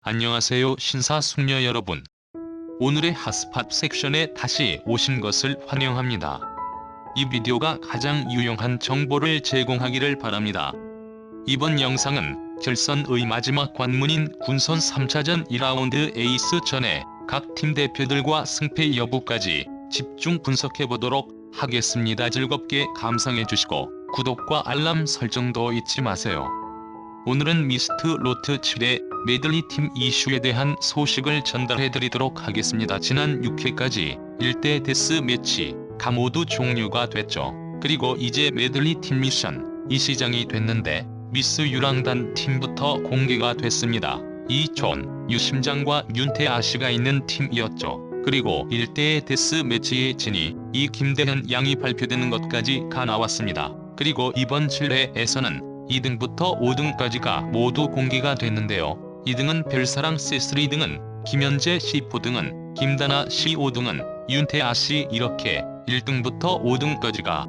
안녕하세요 신사숙녀 여러분. 오늘의 핫스팟 섹션에 다시 오신 것을 환영합니다. 이 비디오가 가장 유용한 정보를 제공하기를 바랍니다. 이번 영상은 결선의 마지막 관문인 군선 3차전 2라운드 에이스 전에 각 팀 대표들과 승패 여부까지 집중 분석해보도록 하겠습니다. 즐겁게 감상해주시고 구독과 알람 설정도 잊지 마세요. 오늘은 미스트 로트 7의 메들리 팀 이슈에 대한 소식을 전달해드리도록 하겠습니다. 지난 6회까지 1대 데스 매치가 모두 종료가 됐죠. 그리고 이제 메들리 팀 미션 이 시작이 됐는데 미스 유랑단 팀부터 공개가 됐습니다. 이촌, 유심장과 윤태아씨가 있는 팀이었죠. 그리고 1대 데스 매치의 진이 이 김대현 양이 발표되는 것까지가 나왔습니다. 그리고 이번 7회에서는 2등부터 5등까지가 모두 공개가 됐는데요. 2등은 별사랑 C3 등은 김현재 C4 등은 김다나 C5 등은 윤태아 C 이렇게 1등부터 5등까지가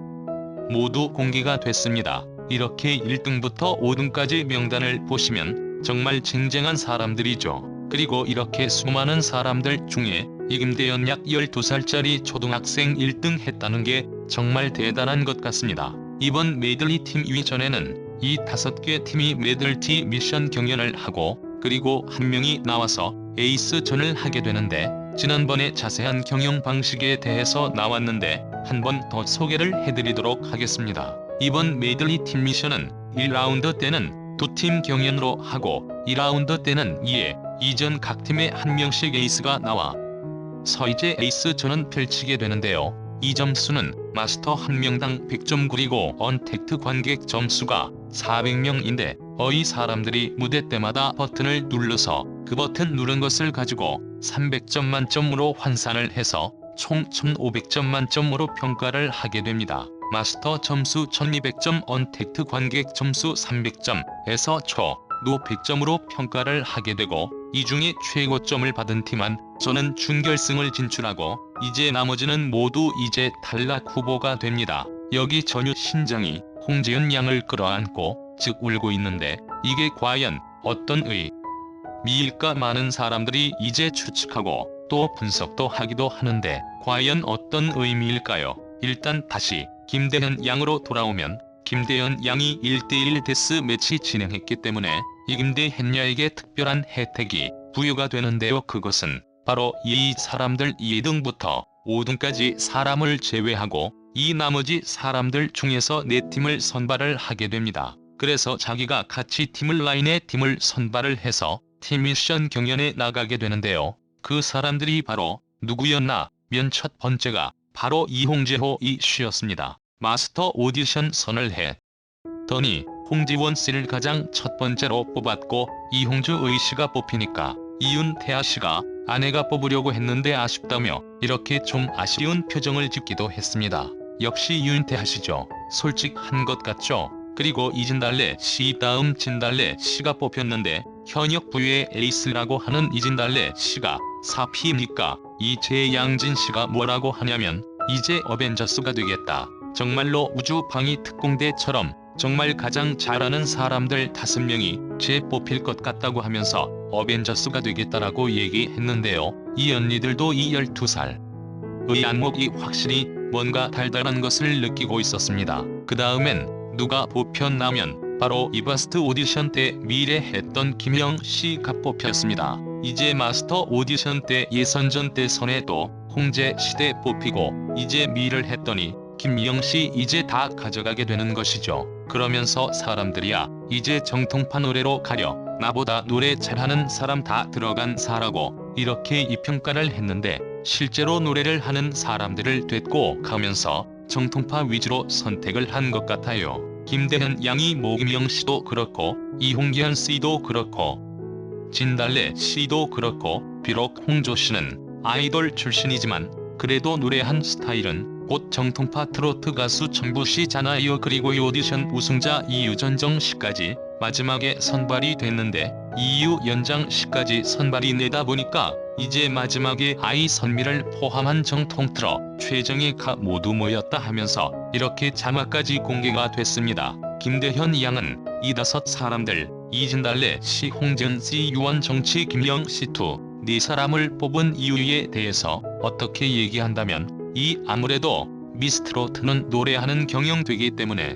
모두 공개가 됐습니다. 이렇게 1등부터 5등까지 명단을 보시면 정말 쟁쟁한 사람들이죠. 그리고 이렇게 수많은 사람들 중에 이 김대현 약 12살짜리 초등학생 1등 했다는 게 정말 대단한 것 같습니다. 이번 메들리 팀 이전에는 이 5개 팀이 메들티 미션 경연을 하고 그리고 한 명이 나와서 에이스전을 하게 되는데 지난번에 자세한 경영 방식에 대해서 나왔는데 한 번 더 소개를 해드리도록 하겠습니다. 이번 메들리 팀 미션은 1라운드 때는 2팀 경연으로 하고 2라운드 때는 이전 각 팀에 한 명씩 에이스가 나와 이제 에이스전은 펼치게 되는데요. 이 점수는 마스터 1명당 100점 그리고 언택트 관객 점수가 400명인데 이 사람들이 무대 때마다 버튼을 눌러서 그 버튼 누른 것을 가지고 300점 만점으로 환산을 해서 총 1500점 만점으로 평가를 하게 됩니다. 마스터 점수 1200점, 언택트 관객 점수 300점에서 노 100점으로 평가를 하게 되고 이 중에 최고점을 받은 팀만 저는 준결승을 진출하고 이제 나머지는 모두 이제 탈락 후보가 됩니다. 여기 전유 신장이 홍재현 양을 끌어안고 즉 울고 있는데 이게 과연 어떤 의미일까 많은 사람들이 이제 추측하고 또 분석도 하기도 하는데 과연 어떤 의미일까요? 일단 다시 김대현 양으로 돌아오면 김대현 양이 1대1 데스 매치 진행했기 때문에 이 김대현 양에게 특별한 혜택이 부여가 되는데요. 그것은 바로 이 사람들 2등부터 5등까지 사람을 제외하고 이 나머지 사람들 중에서 4팀을 선발을 하게 됩니다. 그래서 자기가 같이 팀을 라인에 팀을 선발을 해서 팀 미션 경연에 나가게 되는데요. 그 사람들이 바로 누구였나? 면 첫 번째가 바로 이홍재호 이씨였습니다. 마스터 오디션 선을 했더니 홍지원 씨를 가장 첫 번째로 뽑았고 이홍주 의씨가 뽑히니까 이윤태아 씨가 아내가 뽑으려고 했는데 아쉽다며 이렇게 좀 아쉬운 표정을 짓기도 했습니다. 역시 윤태아 씨죠. 솔직한 것 같죠. 그리고 이진달래 씨 다음 진달래 씨가 뽑혔는데 현역 부유의 에이스라고 하는 이진달래 씨가 4피니까 이 제양진 씨가 뭐라고 하냐면 이제 어벤져스가 되겠다. 정말로 우주 방위 특공대처럼 정말 가장 잘하는 사람들 5명이 제 뽑힐 것 같다고 하면서 어벤져스가 되겠다라고 얘기했는데요. 이 언니들도 이 12살의 안목이 확실히 뭔가 달달한 것을 느끼고 있었습니다. 그 다음엔 누가 뽑혔냐면 바로 이버스트 오디션 때 미래 했던 김영 씨가 뽑혔습니다. 이제 마스터 오디션 때 예선전 때 선에도 홍재 시대 뽑히고 이제 미를 했더니 김영 씨 이제 다 가져가게 되는 것이죠. 그러면서 사람들이야 이제 정통파 노래로 가려 나보다 노래 잘하는 사람 다 들어간 사라고 이렇게 이 평가를 했는데 실제로 노래를 하는 사람들을 데리고 가면서 정통파 위주로 선택을 한 것 같아요. 김대현 양이 김영 씨도 그렇고 이홍기현 씨도 그렇고 진달래 씨도 그렇고 비록 홍조 씨는 아이돌 출신이지만 그래도 노래한 스타일은 곧 정통파 트로트 가수 정부 씨잖아요. 그리고 이 오디션 우승자 이유전정 씨까지 마지막에 선발이 됐는데 이유연장 씨까지 선발이 내다 보니까 이제 마지막에 아이 선미를 포함한 정통 트롯 최정예 가 모두 모였다 하면서 이렇게 자막까지 공개가 됐습니다. 김대현 양은 이 5 사람들 이진달래 씨, 홍재은 씨, 유원 정치 김영 씨 네 사람을 뽑은 이유에 대해서 어떻게 얘기한다면 아무래도 미스트롯은 노래하는 경영되기 때문에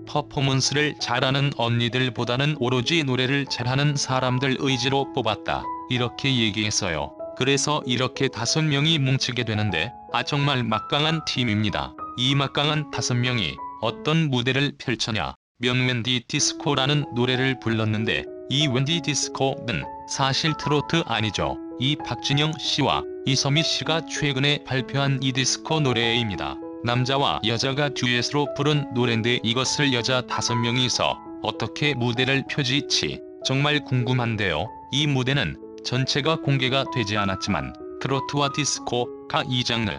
퍼포먼스를 잘하는 언니들보다는 오로지 노래를 잘하는 사람들 의지로 뽑았다, 이렇게 얘기했어요. 그래서 이렇게 5명이 뭉치게 되는데 정말 막강한 팀입니다. 이 막강한 5명이 어떤 무대를 펼쳐냐, 명웬디 디스코라는 노래를 불렀는데 이 웬디 디스코는 사실 트로트 아니죠. 이 박진영 씨와 이서미 씨가 최근에 발표한 이 디스코 노래입니다. 남자와 여자가 듀엣으로 부른 노래인데 이것을 여자 5명이서 어떻게 무대를 펼칠지 정말 궁금한데요. 이 무대는 전체가 공개가 되지 않았지만 트로트와 디스코가 이 장르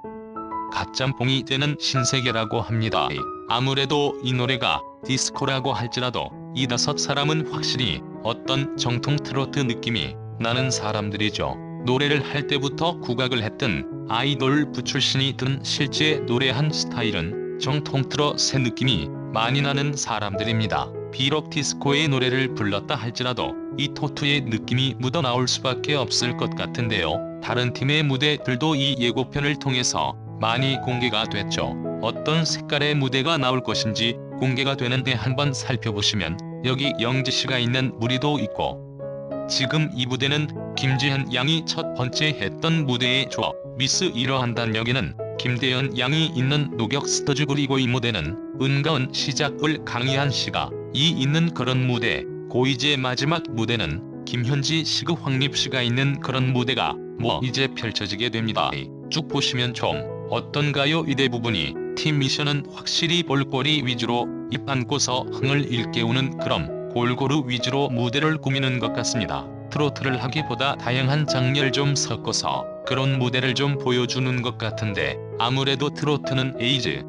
갓짬뽕이 되는 신세계라고 합니다. 아무래도 이 노래가 디스코라고 할지라도 이 5사람은 확실히 어떤 정통 트로트 느낌이 나는 사람들이죠. 노래를 할 때부터 국악을 했든 아이돌 부출신이든 실제 노래한 스타일은 정통 트롯의 느낌이 많이 나는 사람들입니다. 비록 디스코의 노래를 불렀다 할지라도 이 토트의 느낌이 묻어나올 수밖에 없을 것 같은데요. 다른 팀의 무대들도 이 예고편을 통해서 많이 공개가 됐죠. 어떤 색깔의 무대가 나올 것인지 공개가 되는데 한번 살펴보시면 여기 영지씨가 있는 무리도 있고, 지금 이 무대는 김지현 양이 첫 번째 했던 무대에 줘 미스 이러한 단역에는 김대현 양이 있는 노격 스터즈, 그리고 이 무대는 은가은 시작을 강희한 씨가 있는 그런 무대, 이제 마지막 무대는 김현지 씨그 황립 씨가 있는 그런 무대가 이제 펼쳐지게 됩니다. 쭉 보시면 좀 어떤가요? 이 대부분이 팀 미션은 확실히 볼거리 위주로 입 안고서 흥을 일깨우는 그런 골고루 위주로 무대를 꾸미는 것 같습니다. 트로트를 하기보다 다양한 장르를 좀 섞어서 그런 무대를 좀 보여주는 것 같은데 아무래도 트로트는 에이즈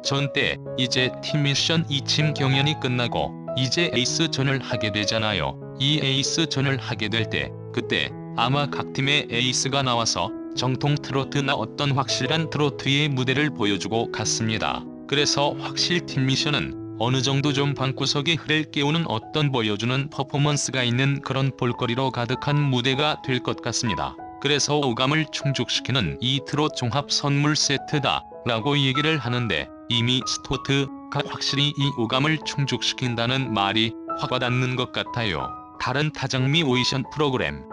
전 때 이제 팀 미션 2팀 경연이 끝나고 이제 에이스전을 하게 되잖아요. 이 에이스전을 하게 될 때 그때 아마 각 팀의 에이스가 나와서 정통 트로트나 어떤 확실한 트로트의 무대를 보여주고 갔습니다. 그래서 확실 팀 미션은 어느 정도 좀 방구석의 흐를 깨우는 어떤 보여주는 퍼포먼스가 있는 그런 볼거리로 가득한 무대가 될 것 같습니다. 그래서 오감을 충족시키는 이 트롯 종합 선물 세트다 라고 얘기를 하는데 이미 스토트가 확실히 이 오감을 충족시킨다는 말이 확 와닿는 것 같아요. 다른 타장미 오디션 프로그램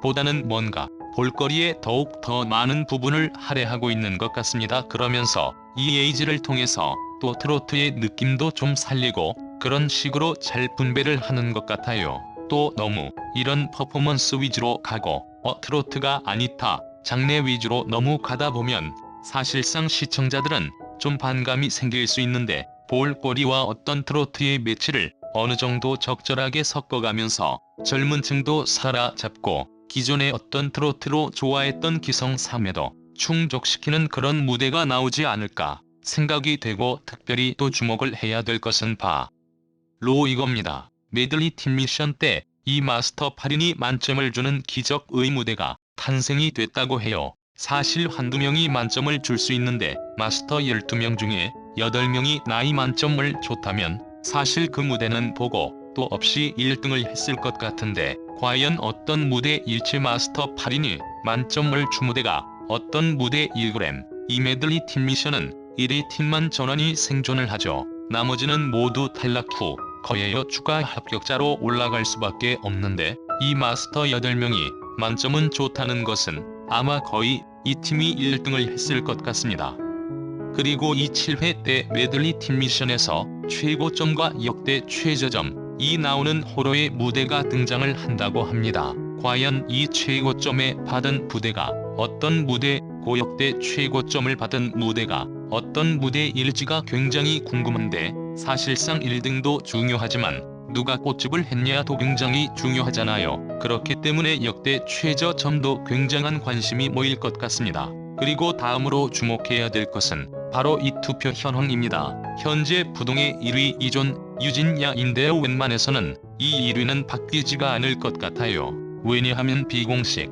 보다는 뭔가 볼거리에 더욱 더 많은 부분을 할애하고 있는 것 같습니다. 그러면서 이 에이지를 통해서 또 트로트의 느낌도 좀 살리고 그런 식으로 잘 분배를 하는 것 같아요. 또 너무 이런 퍼포먼스 위주로 가고 트로트가 아니다 장르 위주로 너무 가다 보면 사실상 시청자들은 좀 반감이 생길 수 있는데 볼거리와 어떤 트로트의 매치를 어느 정도 적절하게 섞어가면서 젊은 층도 사로잡고 기존의 어떤 트로트로 좋아했던 기성삼에도 충족시키는 그런 무대가 나오지 않을까 생각이 되고, 특별히 또 주목을 해야 될 것은 바로 이겁니다. 메들리 팀 미션 때 이 마스터 8인이 만점을 주는 기적의 무대가 탄생이 됐다고 해요. 사실 한두 명이 만점을 줄 수 있는데 마스터 12명 중에 8명이 나이 만점을 줬다면 사실 그 무대는 보고 또 없이 1등을 했을 것 같은데 과연 어떤 무대일지 마스터 8인이 만점을 준 무대가 어떤 무대일그램. 이 메들리 팀 미션은 1위 팀만 전원이 생존을 하죠. 나머지는 모두 탈락 후 거예요. 추가 합격자로 올라갈 수밖에 없는데 이 마스터 8명이 만점은 좋다는 것은 아마 거의 이 팀이 1등을 했을 것 같습니다. 그리고 이 7회 때 메들리 팀 미션에서 최고점과 역대 최저점이 나오는 호러의 무대가 등장을 한다고 합니다. 과연 이 최고점에 받은 부대가 어떤 무대, 고역대 최고점을 받은 무대가 어떤 무대일지가 굉장히 궁금한데 사실상 1등도 중요하지만 누가 꽃집을 했냐도 굉장히 중요하잖아요. 그렇기 때문에 역대 최저점도 굉장한 관심이 모일 것 같습니다. 그리고 다음으로 주목해야 될 것은 바로 이 투표 현황입니다. 현재 부동의 1위 이존 유진야인데요. 웬만해서는 이 1위는 바뀌지가 않을 것 같아요. 왜냐하면 비공식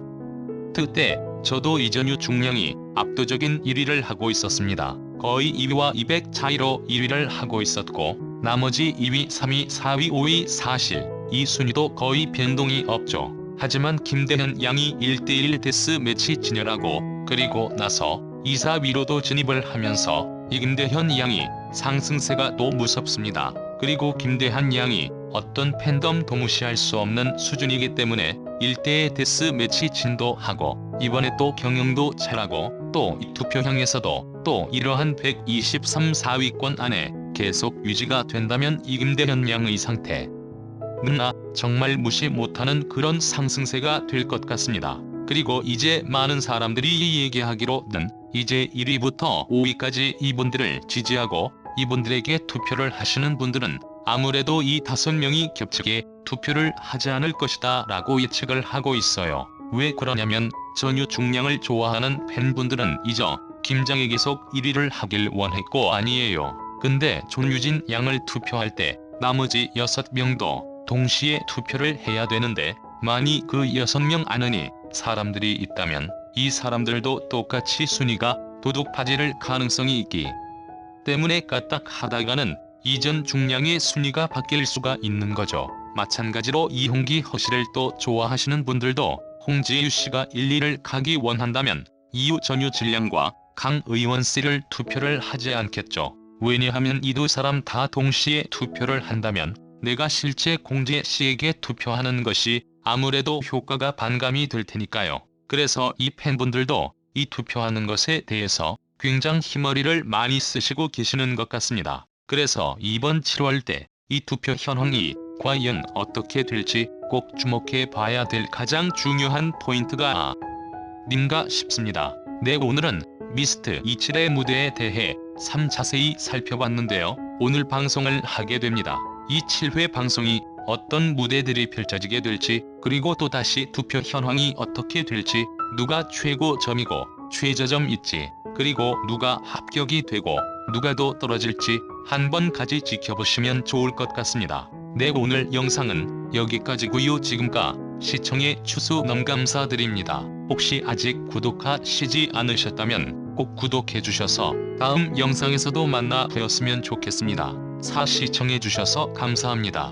때 저도 이전유 중량이 압도적인 1위를 하고 있었습니다. 거의 2위와 200 차이로 1위를 하고 있었고 나머지 2위, 3위, 4위, 5위 사실 이 순위도 거의 변동이 없죠. 하지만 김대현 양이 1대1 데스매치 진열하고 그리고 나서 2사 위로도 진입을 하면서 이 김대현 양이 상승세가 또 무섭습니다. 그리고 김대한 양이 어떤 팬덤도 무시할 수 없는 수준이기 때문에 1대1 데스매치 진도하고 이번에 또 경영도 잘하고 또 이 투표형에서도 또 이러한 123 4위권 안에 계속 유지가 된다면 이 김대현 양의 상태 정말 무시 못하는 그런 상승세가 될 것 같습니다. 그리고 이제 많은 사람들이 얘기하기로는 이제 1위부터 5위까지 이분들을 지지하고 이분들에게 투표를 하시는 분들은 아무래도 이 5명이 겹치게 투표를 하지 않을 것이다 라고 예측을 하고 있어요. 왜 그러냐면 전유 중량을 좋아하는 팬분들은 이저 김장이 계속 1위를 하길 원했고 아니에요. 근데 존유진 양을 투표할 때 나머지 6명도 동시에 투표를 해야 되는데 만이 그 6명 안에 사람들이 있다면 이 사람들도 똑같이 순위가 도둑파지를 가능성이 있기 때문에 까딱하다가는 이전 중량의 순위가 바뀔 수가 있는 거죠. 마찬가지로 이홍기 허씨를 또 좋아하시는 분들도 홍지유 씨가 1, 2를 가기 원한다면 이후 전유 질량과 강 의원 씨를 투표를 하지 않겠죠. 왜냐하면 이 두 사람 다 동시에 투표를 한다면 내가 실제 공재 씨에게 투표하는 것이 아무래도 효과가 반감이 될 테니까요. 그래서 이 팬분들도 이 투표하는 것에 대해서 굉장히 머리를 많이 쓰시고 계시는 것 같습니다. 그래서 이번 7월 때 이 투표 현황이 과연 어떻게 될지 꼭 주목해 봐야 될 가장 중요한 포인트가 아닌가 싶습니다. 네, 오늘은 미스트 27의 무대에 대해 자세히 살펴봤는데요. 오늘 방송을 하게 됩니다. 이 7회 방송이 어떤 무대들이 펼쳐지게 될지 그리고 또다시 투표 현황이 어떻게 될지 누가 최고점이고 최저점일지 그리고 누가 합격이 되고 누가 더 떨어질지 한 번까지 지켜보시면 좋을 것 같습니다. 네, 오늘 영상은 여기까지고요. 지금까지 시청해 주셔서 너무 감사드립니다. 혹시 아직 구독하시지 않으셨다면 꼭 구독해 주셔서 다음 영상에서도 만나 뵈었으면 좋겠습니다. 시청해 주셔서 감사합니다.